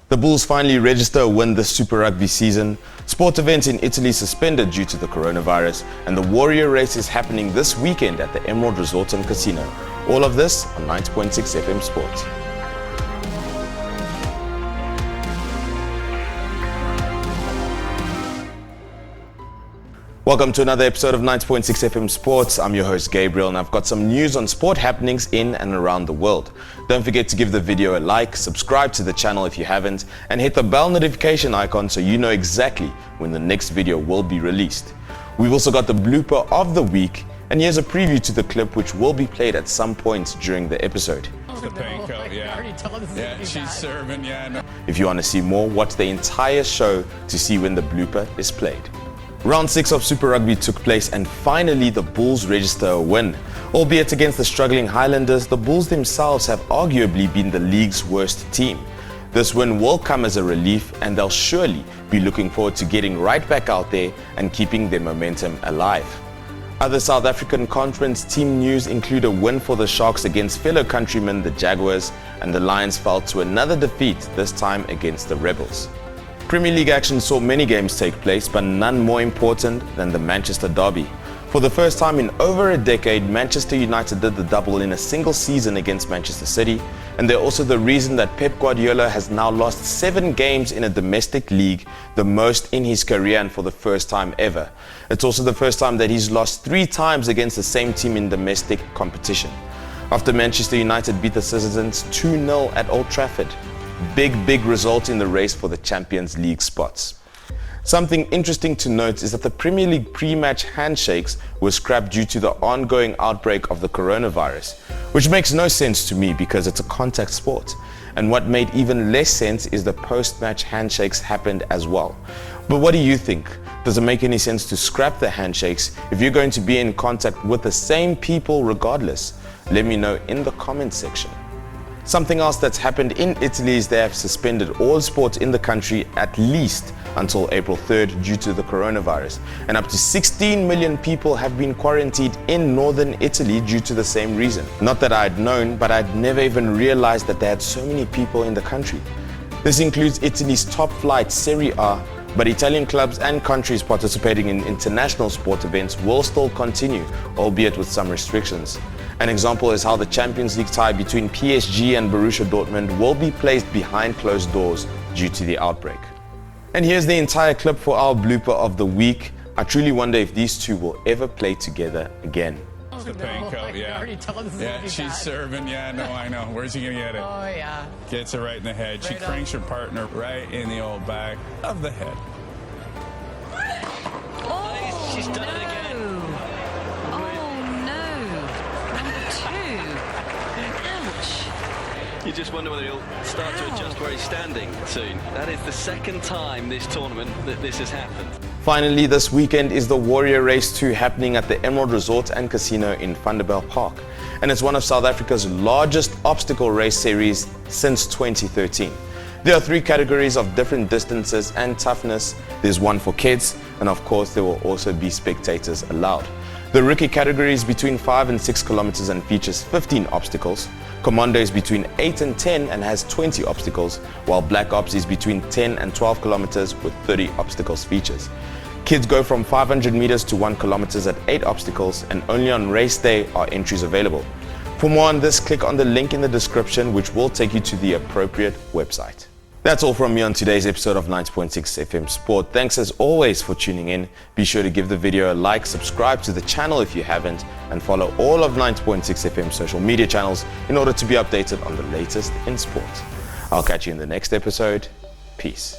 The Bulls finally register a win this Super Rugby season. Sport events in Italy suspended due to the coronavirus, and the Warrior Race is happening this weekend at the Emerald Resort and Casino. All of this on 90.6 FM Sports. Welcome to another episode of 90.6 FM Sports. I'm your host Gabriel, and I've got some news on sport happenings in and around the world. Don't forget to give the video a like, subscribe to the channel if you haven't, and hit the bell notification icon so you know exactly when the next video will be released. We've also got the blooper of the week, and here's a preview to the clip which will be played at some point during the episode. The paint coat, yeah, she's serving, no. If you want to see more, watch the entire show to see when the blooper is played. Round 6 of Super Rugby took place, and finally the Bulls register a win. Albeit against the struggling Highlanders, the Bulls themselves have arguably been the league's worst team. This win will come as a relief, and they'll surely be looking forward to getting right back out there and keeping their momentum alive. Other South African Conference team news include a win for the Sharks against fellow countrymen the Jaguars, and the Lions fell to another defeat, this time against the Rebels. Premier League action saw many games take place, but none more important than the Manchester Derby. For the first time in over a decade, Manchester United did the double in a single season against Manchester City, and they're also the reason that Pep Guardiola has now lost 7 games in a domestic league, the most in his career and for the first time ever. It's also the first time that he's lost 3 times against the same team in domestic competition. After Manchester United beat the Citizens 2-0 at Old Trafford. Big result in the race for the Champions League spots. Something interesting to note is that the Premier League pre-match handshakes were scrapped due to the ongoing outbreak of the coronavirus, which makes no sense to me because it's a contact sport. And what made even less sense is the post-match handshakes happened as well. But what do you think? Does it make any sense to scrap the handshakes if you're going to be in contact with the same people regardless? Let me know in the comments section. Something else that's happened in Italy is they have suspended all sports in the country at least until April 3rd due to the coronavirus. And up to 16 million people have been quarantined in northern Italy due to the same reason. Not that I'd known, but I'd never even realized that they had so many people in the country. This includes Italy's top flight Serie A, but Italian clubs and countries participating in international sport events will still continue, albeit with some restrictions. An example is how the Champions League tie between PSG and Borussia Dortmund will be placed behind closed doors due to the outbreak. And here's the entire clip for our blooper of the week. I truly wonder if these two will ever play together again. The paint coat, she's serving, no, I know. Where's he gonna get it? Oh, yeah. Gets it right in the head. She cranks her partner right in the old back of the head. Oh, She's done it again. You just wonder whether he'll start to adjust where he's standing soon. That is the second time this tournament that this has happened. Finally, this weekend is the Warrior Race 2 happening at the Emerald Resort and Casino in Vanderbijlpark. And it's one of South Africa's largest obstacle race series since 2013. There are 3 categories of different distances and toughness. There's one for kids, and of course there will also be spectators allowed. The rookie category is between 5 and 6 kilometers and features 15 obstacles. Commando is between 8 and 10 and has 20 obstacles, while Black Ops is between 10 and 12 kilometers with 30 obstacles features. Kids go from 500 meters to 1 kilometers at 8 obstacles, and only on race day are entries available. For more on this, click on the link in the description, which will take you to the appropriate website. That's all from me on today's episode of 90.6 FM Sport. Thanks as always for tuning in. Be sure to give the video a like, subscribe to the channel if you haven't, and follow all of 90.6 FM social media channels in order to be updated on the latest in sport. I'll catch you in the next episode. Peace.